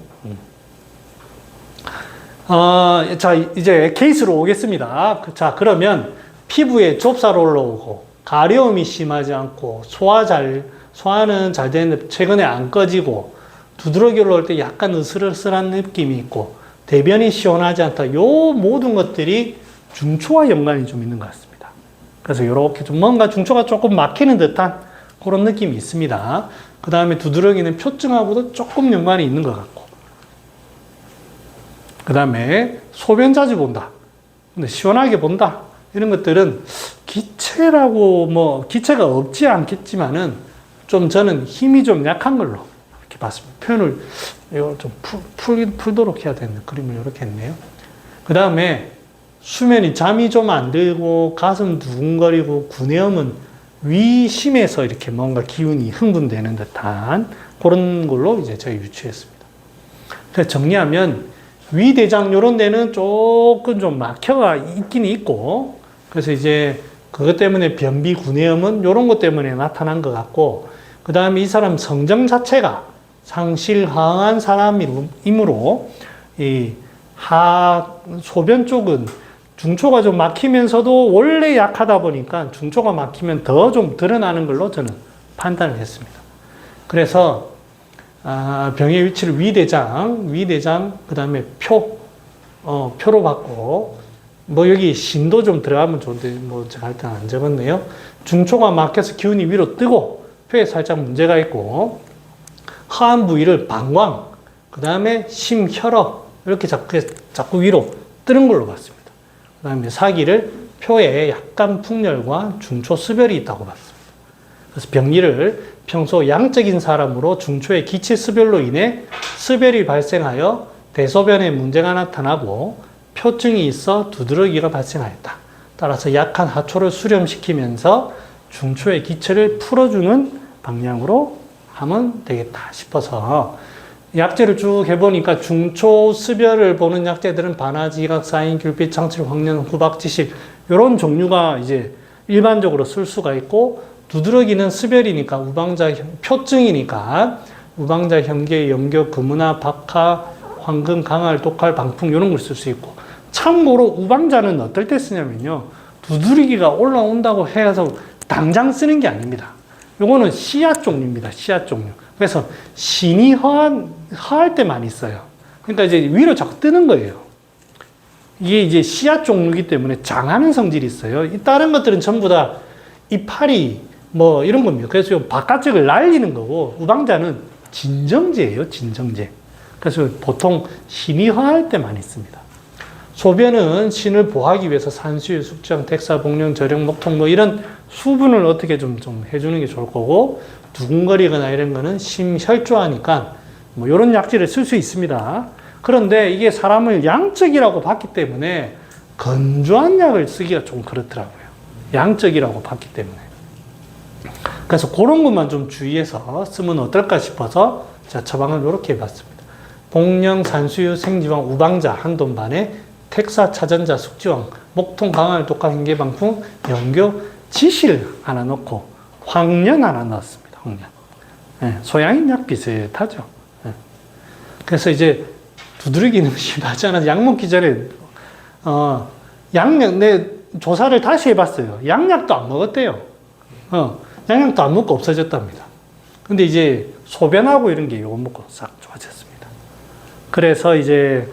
자, 이제 케이스로 오겠습니다. 자, 그러면 피부에 좁쌀 올라오고, 가려움이 심하지 않고, 소화는 잘 되는데 최근에 안 꺼지고, 두드러기 올라올 때 약간 으슬으슬한 느낌이 있고, 대변이 시원하지 않다. 요 모든 것들이 중초와 연관이 좀 있는 것 같습니다. 그래서 이렇게 좀 뭔가 중초가 조금 막히는 듯한 그런 느낌이 있습니다. 그 다음에 두드러기는 표증하고도 조금 연관이 있는 것 같고. 그 다음에 소변 자주 본다. 근데 시원하게 본다. 이런 것들은 기체가 없지 않겠지만은 좀 저는 힘이 좀 약한 걸로 이렇게 봤습니다. 표현을 이걸 좀 풀도록 해야 되는 그림을 이렇게 했네요. 그 다음에 수면이 잠이 좀 안 들고 가슴 두근거리고 구내염은 위심에서 이렇게 뭔가 기운이 흥분되는 듯한 그런 걸로 이제 저희 유추했습니다. 그래서 정리하면 위대장 요런 데는 조금 좀 막혀가 있긴 있고 그래서 이제 그것 때문에 변비 구내염은 요런 것 때문에 나타난 것 같고 그 다음에 이 사람 성정 자체가 상실하한 사람이므로 이 소변 쪽은 중초가 좀 막히면서도 원래 약하다 보니까 중초가 막히면 더 좀 드러나는 걸로 저는 판단을 했습니다. 그래서 병의 위치를 위대장, 그 다음에 표로 받고 뭐 여기 신도 좀 들어가면 좋은데 뭐 제가 일단 안 적었네요. 중초가 막혀서 기운이 위로 뜨고 표에 살짝 문제가 있고 하안 부위를 방광, 그 다음에 심혈업 이렇게 자꾸 위로 뜨는 걸로 봤습니다. 그 다음에 사기를 표에 약간 풍열과 중초 수별이 있다고 봤습니다. 그래서 병리를 평소 양적인 사람으로 중초의 기체 수별로 인해 수별이 발생하여 대소변에 문제가 나타나고 표증이 있어 두드러기가 발생하였다. 따라서 약한 하초를 수렴시키면서 중초의 기체를 풀어주는 방향으로 하면 되겠다 싶어서 약제를 쭉 해보니까 중초 수별을 보는 약제들은 반화지각, 사인, 귤빛, 창칠, 황련, 후박지식 이런 종류가 이제 일반적으로 쓸 수가 있고 두드러기는 수별이니까 표증이니까 우방자, 현계, 염교, 금은화, 박하, 황금, 강알, 독할, 방풍 이런 걸 쓸 수 있고 참고로 우방자는 어떨 때 쓰냐면요 두드러기가 올라온다고 해서 당장 쓰는 게 아닙니다. 요거는 씨앗 종류입니다. 씨앗 종류. 그래서 신이 허할 때 많이 써요. 그러니까 이제 위로 자꾸 뜨는 거예요. 이게 이제 씨앗 종류이기 때문에 장하는 성질이 있어요. 이 다른 것들은 전부 다 이파리 뭐 이런 겁니다. 그래서 바깥쪽을 날리는 거고 우방자는 진정제예요. 진정제. 그래서 보통 신이 허할 때 많이 씁니다. 소변은 신을 보호하기 위해서 산수유, 숙주향, 택사, 복령, 절영, 목통 뭐 이런 수분을 어떻게 좀 해주는 게 좋을 거고, 두근거리거나 이런 거는 심혈조하니까 뭐 이런 약재를 쓸 수 있습니다. 그런데 이게 사람을 양적이라고 봤기 때문에 건조한 약을 쓰기가 좀 그렇더라고요. 양적이라고 봤기 때문에. 그래서 그런 것만 좀 주의해서 쓰면 어떨까 싶어서 제가 처방을 이렇게 해봤습니다. 복령, 산수유, 생지왕, 우방자, 한돈반에 택사, 차전자, 숙지왕, 목통, 강할, 독학, hin계방풍, 연교, 지실 하나 넣고 황련 하나 넣었습니다. 황련. 네, 소양인 약 비슷하죠. 네. 그래서 이제 두드러기는 심하잖아. 약 먹기 전에 양약 내 조사를 다시 해봤어요. 양약도 안 먹었대요. 양약도 안 먹고 없어졌답니다. 근데 이제 소변하고 이런 게 요거 먹고 싹 좋아졌습니다. 그래서 이제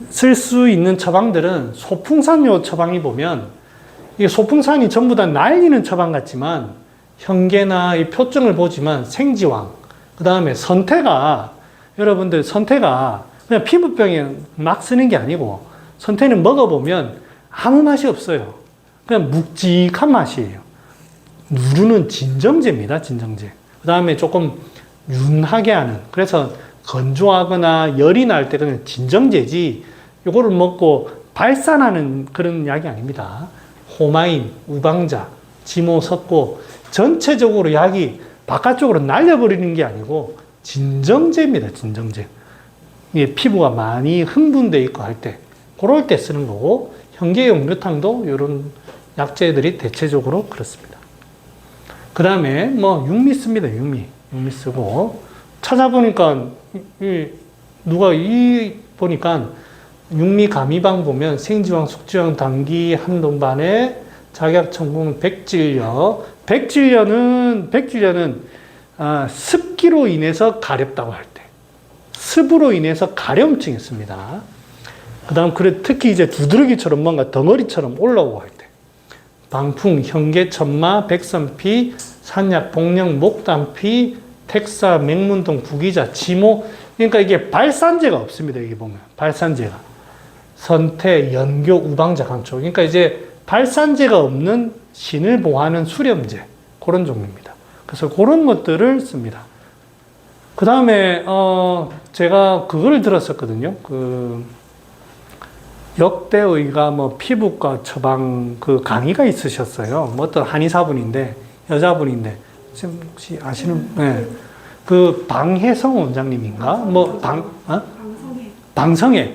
쓸 수 있는 처방들은 소풍산요 처방이 보면 이게 소풍산이 전부 다 날리는 처방 같지만 현계나 이 표정을 보지만 생지왕 그 다음에 선태가 여러분들 선태가 그냥 피부병에 막 쓰는 게 아니고 선태는 먹어보면 아무 맛이 없어요. 그냥 묵직한 맛이에요. 누르는 진정제입니다. 진정제. 그 다음에 조금 윤하게 하는 그래서 건조하거나 열이 날 때 그냥 진정제지 이거를 먹고 발산하는 그런 약이 아닙니다. 호마인, 우방자, 지모, 석고 전체적으로 약이 바깥쪽으로 날려버리는 게 아니고 진정제입니다. 진정제. 이게 피부가 많이 흥분돼 있고 할 때 그럴 때 쓰는 거고 현계용류탕도 이런 약재들이 대체적으로 그렇습니다. 그 다음에 뭐 육미 씁니다. 육미 쓰고 찾아보니까 보니까 육미 가미방 보면 생지왕, 숙지왕, 당기, 한돈반에 작약천궁, 백질려. 백질려는 습기로 인해서 가렵다고 할 때, 습으로 인해서 가려움증이 있습니다. 그 다음, 특히 이제 두드러기처럼 뭔가 덩어리처럼 올라오고 할 때, 방풍, 현계, 천마, 백선피, 산약, 복령, 목단피, 택사, 맹문동, 구기자, 지모, 그러니까 이게 발산제가 없습니다. 여기 보면. 발산제가. 선태, 연교, 우방자, 강초. 그러니까 이제 발산제가 없는 신을 보호하는 수렴제. 그런 종류입니다. 그래서 그런 것들을 씁니다. 그 다음에, 제가 그걸 들었었거든요. 역대의가 뭐 피부과 처방 그 강의가 있으셨어요. 뭐 어떤 한의사분인데, 여자분인데, 지금 혹시 아시는, 네. 그 방혜성 원장님인가? 방성애.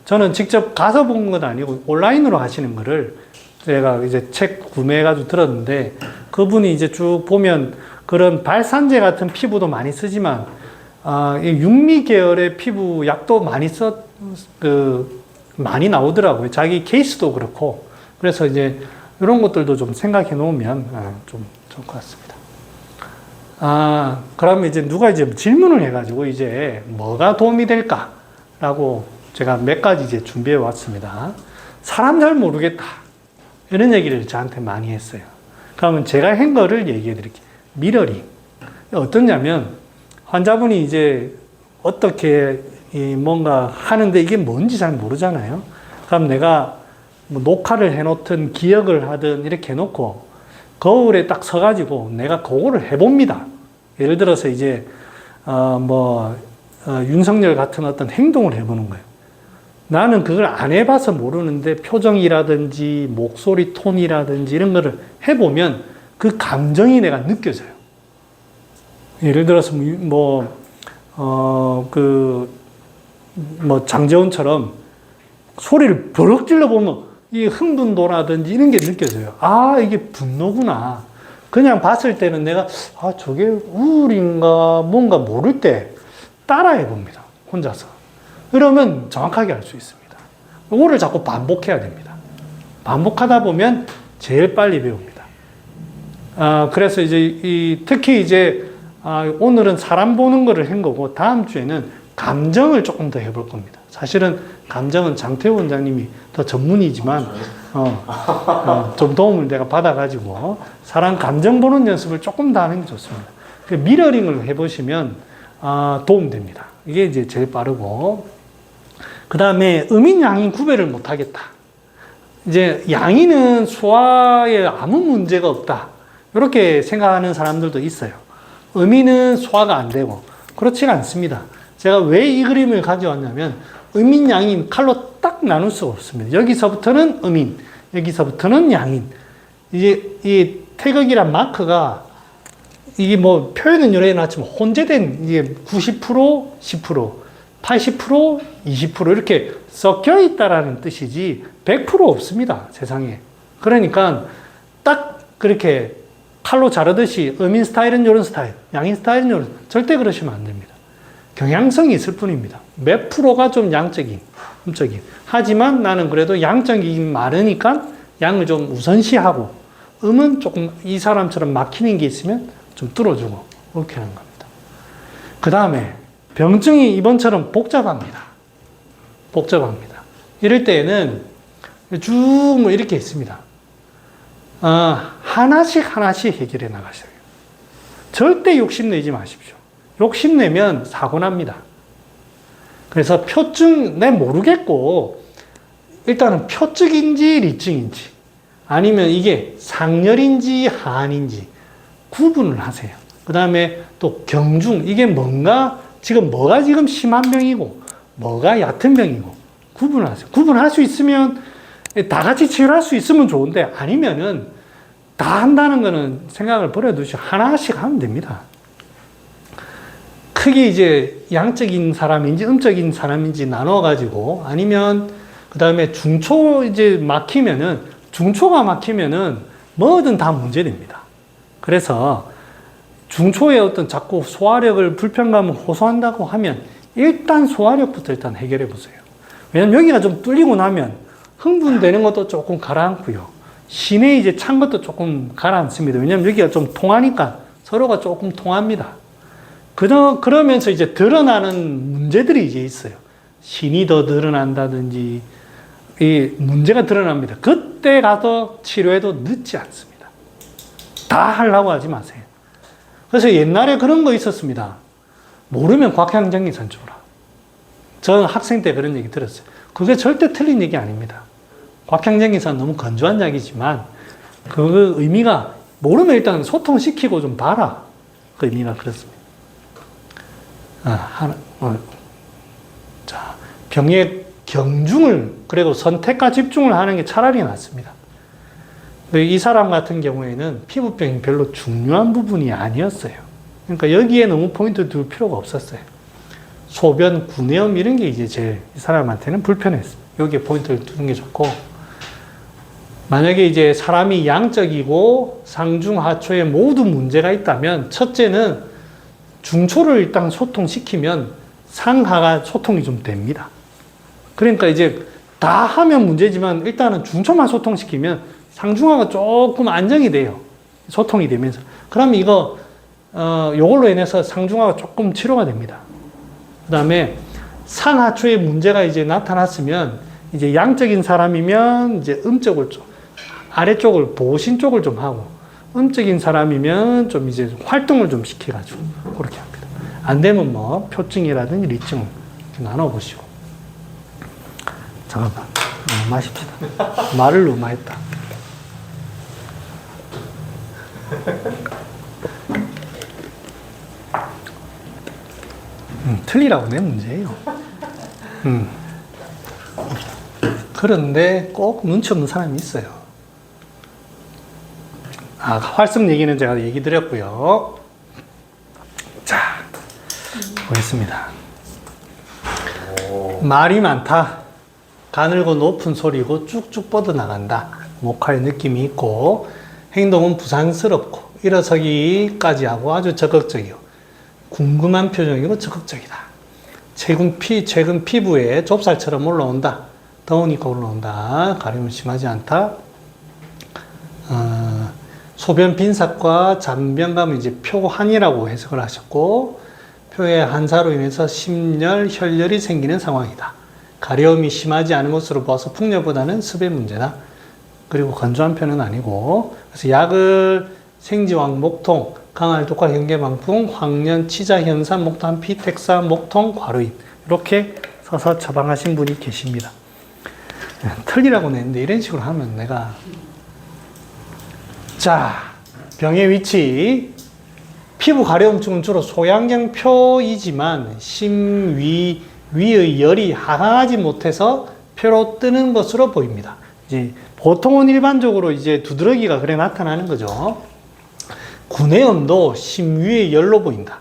저는 직접 가서 본 건 아니고 온라인으로 하시는 거를 제가 이제 책 구매해가지고 들었는데 그분이 이제 쭉 보면 그런 발산제 같은 피부도 많이 쓰지만, 육미 계열의 피부 약도 많이 나오더라고요. 자기 케이스도 그렇고. 그래서 이제 이런 것들도 좀 생각해 놓으면 좀 좋을 것 같습니다. 그러면 이제 누가 이제 질문을 해가지고 이제 뭐가 도움이 될까라고 제가 몇 가지 이제 준비해 왔습니다. 사람 잘 모르겠다. 이런 얘기를 저한테 많이 했어요. 그러면 제가 한 거를 얘기해 드릴게요. 미러링. 어떠냐면 환자분이 이제 어떻게 뭔가 하는데 이게 뭔지 잘 모르잖아요. 그럼 내가 뭐 녹화를 해놓든 기억을 하든 이렇게 해놓고 거울에 딱 서가지고 내가 그거를 해봅니다. 예를 들어서 이제 윤석열 같은 어떤 행동을 해보는 거예요. 나는 그걸 안 해봐서 모르는데 표정이라든지 목소리 톤이라든지 이런 거를 해보면 그 감정이 내가 느껴져요. 예를 들어서 장재원처럼 소리를 버럭 질러보면 이 흥분도라든지 이런 게 느껴져요. 이게 분노구나. 그냥 봤을 때는 내가 저게 우울인가 뭔가 모를 때 따라해 봅니다. 혼자서. 그러면 정확하게 알 수 있습니다. 이거를 자꾸 반복해야 됩니다. 반복하다 보면 제일 빨리 배웁니다. 그래서 이제 특히 이제 오늘은 사람 보는 거를 한 거고 다음 주에는 감정을 조금 더 해볼 겁니다. 사실은 감정은 장태호 원장님이 더 전문이지만 좀 도움을 내가 받아가지고 사람 감정 보는 연습을 조금 더 하는 게 좋습니다. 미러링을 해보시면 도움됩니다. 이게 이제 제일 빠르고 그 다음에 음인, 양인 구별을 못하겠다. 이제 양인은 소화에 아무 문제가 없다. 이렇게 생각하는 사람들도 있어요. 음인은 소화가 안 되고. 그렇지는 않습니다. 제가 왜 이 그림을 가져왔냐면 음인, 양인 칼로 딱 나눌 수가 없습니다. 여기서부터는 음인, 여기서부터는 양인. 이제 이 태극이란 마크가 이게 뭐 표현은 여러 개 나왔지만 혼재된 이게 90%, 10%, 80%, 20% 이렇게 섞여 있다라는 뜻이지 100% 없습니다. 세상에. 그러니까 딱 그렇게 칼로 자르듯이 음인 스타일은 이런 스타일, 양인 스타일은 이런 절대 그러시면 안 됩니다. 경향성이 있을 뿐입니다. 몇 프로가 좀 양적인, 음적인. 하지만 나는 그래도 양적인 많으니까 양을 좀 우선시하고 음은 조금 이 사람처럼 막히는 게 있으면 좀 뚫어주고 그렇게 하는 겁니다. 그 다음에 병증이 이번처럼 복잡합니다. 복잡합니다. 이럴 때에는 쭉 뭐 이렇게 있습니다. 하나씩 해결해 나가셔요. 절대 욕심내지 마십시오. 욕심내면 사고 납니다. 그래서 표증, 내 모르겠고, 일단은 표증인지 리증인지, 아니면 이게 상열인지 하안인지 구분을 하세요. 그 다음에 또 경중, 이게 뭔가, 뭐가 지금 심한 병이고, 뭐가 얕은 병이고, 구분을 하세요. 구분할 수 있으면, 다 같이 치료할 수 있으면 좋은데, 아니면은, 다 한다는 거는 생각을 버려두시고, 하나씩 하면 됩니다. 크게 이제 양적인 사람인지 음적인 사람인지 나눠가지고, 아니면, 그 다음에 중초가 막히면은 뭐든 다 문제됩니다. 그래서 중초의 어떤 자꾸 소화력을 불편감을 호소한다고 하면 일단 소화력부터 일단 해결해 보세요. 왜냐면 여기가 좀 뚫리고 나면 흥분되는 것도 조금 가라앉고요. 신에 이제 찬 것도 조금 가라앉습니다. 왜냐면 여기가 좀 통하니까 서로가 조금 통합니다. 그러면서 이제 드러나는 문제들이 이제 있어요. 신이 더 드러난다든지, 이 문제가 드러납니다. 그때 가서 치료해도 늦지 않습니다. 다 하려고 하지 마세요. 그래서 옛날에 그런 거 있었습니다. 모르면 곽향정리산 줘라. 저는 학생 때 그런 얘기 들었어요. 그게 절대 틀린 얘기 아닙니다. 곽향정리산 너무 건조한 약이지만 그 의미가 모르면 일단 소통시키고 좀 봐라. 그 의미가 그렇습니다. 자, 병의 경중을, 그리고 선택과 집중을 하는 게 차라리 낫습니다. 이 사람 같은 경우에는 피부병이 별로 중요한 부분이 아니었어요. 그러니까 여기에 너무 포인트 둘 필요가 없었어요. 소변, 구내염 이런 게 이제 제일 이 사람한테는 불편했습니다. 여기에 포인트를 두는 게 좋고, 만약에 이제 사람이 양적이고 상중하초에 모두 문제가 있다면, 첫째는 중초를 일단 소통시키면 상하가 소통이 좀 됩니다. 그러니까 이제 다 하면 문제지만 일단은 중초만 소통시키면 상중하가 조금 안정이 돼요. 소통이 되면서. 그러면 요걸로 인해서 상중하가 조금 치료가 됩니다. 그 다음에 상하초에 문제가 이제 나타났으면 이제 양적인 사람이면 이제 음쪽을 좀, 아래쪽을, 보신 쪽을 좀 하고, 음적인 사람이면 좀 이제 활동을 좀 시켜가지고 그렇게 합니다. 안 되면 뭐 표증이라든지 리증을 나눠보시고. 잠깐만, 마십시다. 말을 너무 했다. 틀리라고 내 문제예요. 그런데 꼭 눈치 없는 사람이 있어요. 활성 얘기는 제가 얘기 드렸고요. 자, 보겠습니다. 말이 많다. 가늘고 높은 소리고 쭉쭉 뻗어나간다. 목할 느낌이 있고, 행동은 부산스럽고, 일어서기까지 하고 아주 적극적이고, 궁금한 표정이고 적극적이다. 최근 피부에 좁쌀처럼 올라온다. 더우니까 올라온다. 가려움은 심하지 않다. 소변 빈삭과 잔변감은 이제 표한이라고 해석을 하셨고, 표의 한사로 인해서 심열, 혈열이 생기는 상황이다. 가려움이 심하지 않은 것으로 보아서 풍열보다는 습의 문제다. 그리고 건조한 편은 아니고, 그래서 약을 생지왕, 목통, 강할, 독화, 현계망풍, 황련, 치자, 현산, 목탄, 피택사, 목통, 과루인 이렇게 써서 처방하신 분이 계십니다. 틀리라고 냈는데 이런 식으로 하면 내가 자, 병의 위치. 피부 가려움증은 주로 소양경표이지만 위의 열이 하강하지 못해서 표로 뜨는 것으로 보입니다. 이제 보통은 일반적으로 이제 두드러기가 그래 나타나는 거죠. 구내염도 심위의 열로 보인다.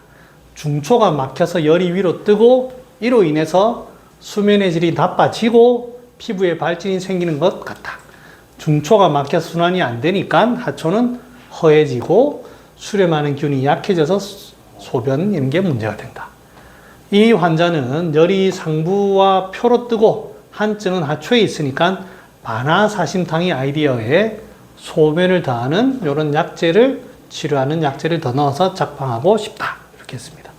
중초가 막혀서 열이 위로 뜨고 이로 인해서 수면의 질이 나빠지고 피부에 발진이 생기는 것 같다. 중초가 막혀서 순환이 안 되니까 하초는 허해지고 수렴하는 기운이 약해져서 소변 이런 게 문제가 된다. 이 환자는 열이 상부와 표로 뜨고 한증은 하초에 있으니까 반화사심탕이 아이디어에 소변을 더하는 이런 약재를 치료하는 약재를 더 넣어서 작방하고 싶다. 이렇게 했습니다.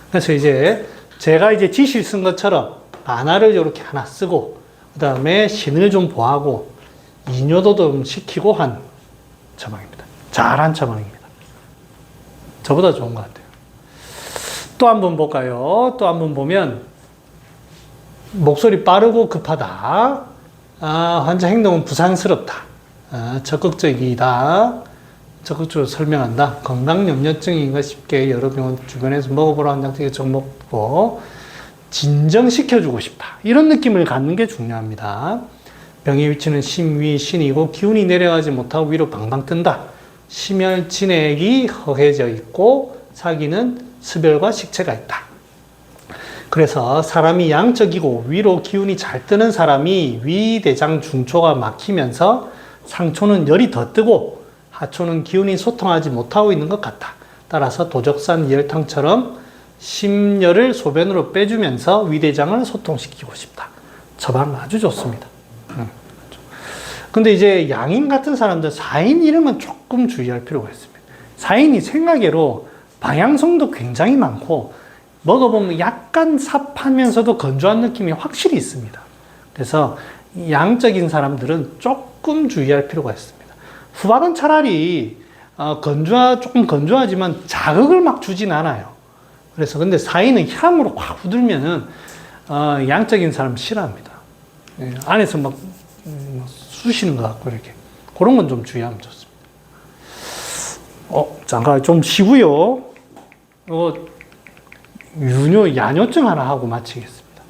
그래서 이제 제가 이제 지시를 쓴 것처럼 반화를 이렇게 하나 쓰고 그 다음에 신을 좀 보하고 이뇨도 좀 시키고 한 처방입니다. 잘한 처방입니다. 저보다 좋은 것 같아요. 또 한 번 볼까요? 또 한 번 보면 목소리 빠르고 급하다. 환자 행동은 부산스럽다. 적극적이다. 적극적으로 설명한다. 건강염려증인가 싶게 여러 병원 주변에서 먹어보라 환자한테 정먹고 진정시켜주고 싶다. 이런 느낌을 갖는 게 중요합니다. 병의 위치는 심위, 신이고 기운이 내려가지 못하고 위로 방방 뜬다. 심혈 진액이 허해져 있고 사기는 습열과 식체가 있다. 그래서 사람이 양적이고 위로 기운이 잘 뜨는 사람이 위대장 중초가 막히면서 상초는 열이 더 뜨고 하초는 기운이 소통하지 못하고 있는 것 같다. 따라서 도적산 열탕처럼 심열을 소변으로 빼주면서 위대장을 소통시키고 싶다. 처방 아주 좋습니다. 근데 이제 양인 같은 사람들, 사인 이름은 조금 주의할 필요가 있습니다. 사인이 생각외로 방향성도 굉장히 많고 먹어보면 약간 삽하면서도 건조한 느낌이 확실히 있습니다. 그래서 양적인 사람들은 조금 주의할 필요가 있습니다. 후박은 차라리 조금 건조하지만 자극을 막 주진 않아요. 그래서 근데 사인은 향으로 확 후들면은 양적인 사람 싫어합니다. 안에서 막 쑤시는 것 같고 이렇게 그런 건 좀 주의하면 좋습니다. 잠깐 좀 쉬고요. 야뇨증 하나 하고 마치겠습니다.